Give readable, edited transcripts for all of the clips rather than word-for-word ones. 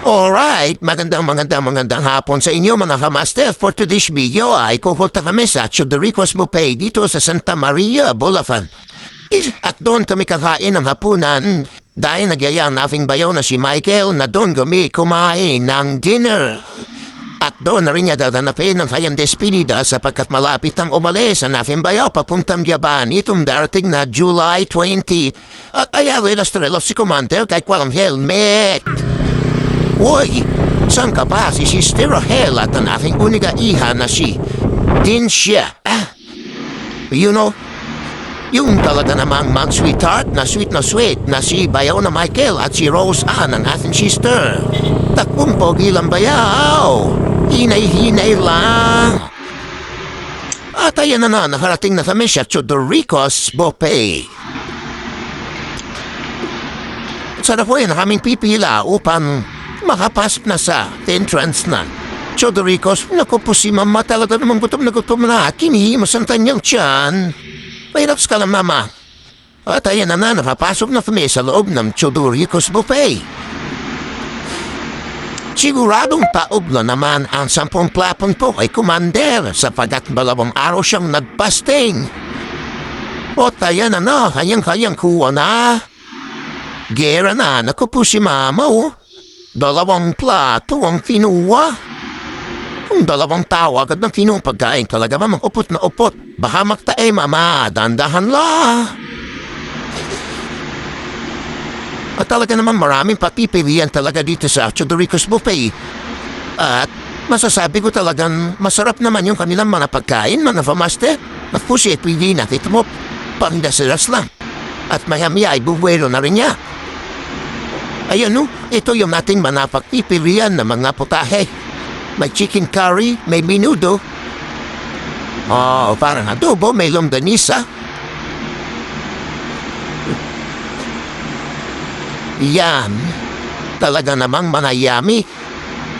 Alright, magandang hapon sa inyo mga kamaster. For today's video ay kukulta kami sa Chodoricos Buffet dito sa Santa Maria, Bulacan. At doon kami kakain ng hapunan dahil nagyayang nafing bayaw na si Michael na doon kami kumain ng dinner. At doon na rin niya dadanapin ng kayang despedida sapagkat malapit ang umalis sa nafing bayaw papuntang Japan itong darating na July 20. At ayaw si Commander kahit walang helmet. Uy, saan ka ba si Sister Rahel at ang aking uniga iha na si Dinsya? You know, yung talaga namang mag-sweetheart na sweet na si Bayaw na Michael at si Rose Ann ang aking sister. Takbong pogi lang bayaw. Hinay-hinay lang. At ayan na nakarating na kami sa Chodoricos Buffet. Sarap po yan kaming pipila upang makapasok na sa entrance na Chodoricos. Naku po si mama talaga namang gutom na kinihimos ang kanyang tiyan. Mahiraps ka lang mama. At ayan na nakapasok na kami sa loob ng Chodoricos Buffet. Siguradong taob na naman ang 10 plapon po kay Commander sapagat 2 araw siyang nagpasting. At ayan na kayang kuha na. Gera na, naku po si mama 2 plato ang kinuha. Kung 2 tao agad ng kinuha pagkain talaga mamang upot na upot. Baka magtae mama, dandahan la. At talaga naman maraming papipilian talaga dito sa Chodoricos Buffet. At masasabi ko talagang masarap naman yung kanilang mga pagkain, mga famaste. At po siya pili natin mo, pangdasiras lang. At maya-maya ay buwelo na rin niya. Ayan ito yung nating manapagpipilian na mga putahe. May chicken curry, may menudo. Parang adobo, may longganisa. Yan, talaga namang mga yummy.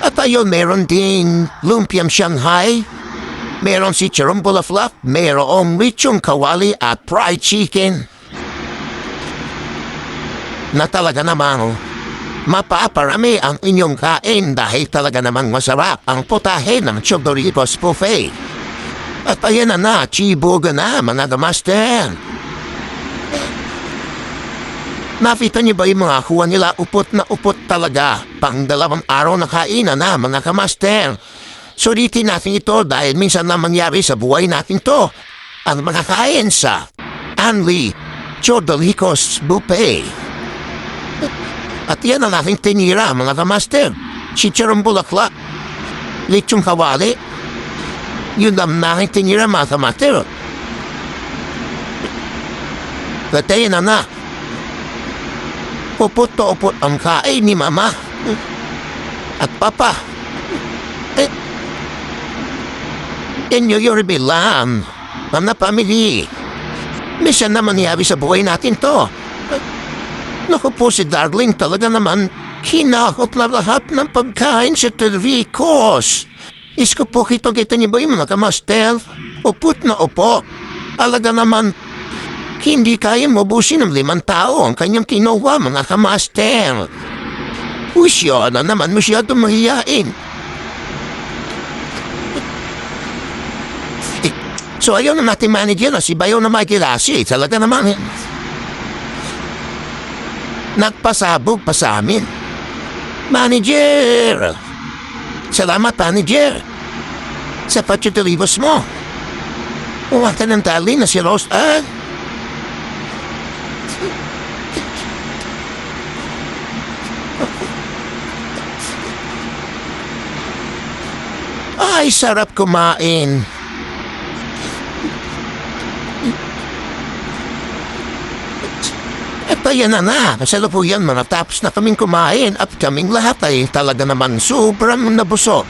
At ayun, meron din lumpiang Shanghai. Meron si Chiron Bulaflap, merong lechong kawali at fried chicken. Na talaga namang mapaparami ang inyong kain dahil talaga namang masarap ang putahe ng Chodoricos Buffet. At ayan na, chibuga na mga master. Nakita niyo ba yung mga kuha nila upot na upot talaga? Pang 2 araw na kainan na mga kamaster. Sulitin natin ito dahil minsan na mangyari sa buhay natin to. Ang mga kain sa Anli Chodoricos Buffet. At yan ang aking tinira mga kamaster. Chicharon bulaklak, lechong kawali. Yun ang aking tinira mga kamaster. Katayin na. Upot to upot ang kain ni mama at papa. Inyo yung bilang mga pamilya. Minsan naman nangyari sa buhay natin to. Naku po si Darling talaga naman hinakot na lahat ng pagkain sa Chodoricos. Isko po kita niyo ba yung mga kamaster? Upot na upot. Alaga naman hindi kaya mabusin ng 5 tao ang kanyang kinuha mga kamaster. Siya na naman masyadong mahiyain. So ayaw na natin manager na si Bayaw na Michael talaga naman nagpasabog pa sa amin. Manager! Salamat manager sa pagtutulibos mo. Uwata ng tali na si Rose Ann. Ay, sarap kumain. At ayan na, kasalukuyan matapos na kaming kumain at kaming lahat ay talaga naman sobrang nabusog.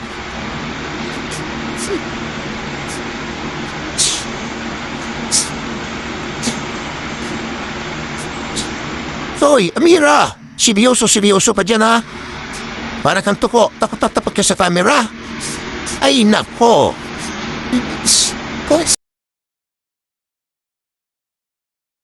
Hoy, Amira! Seryoso pa dyan ha? Para kang tuko, tapat ka sa camera. Ay nako.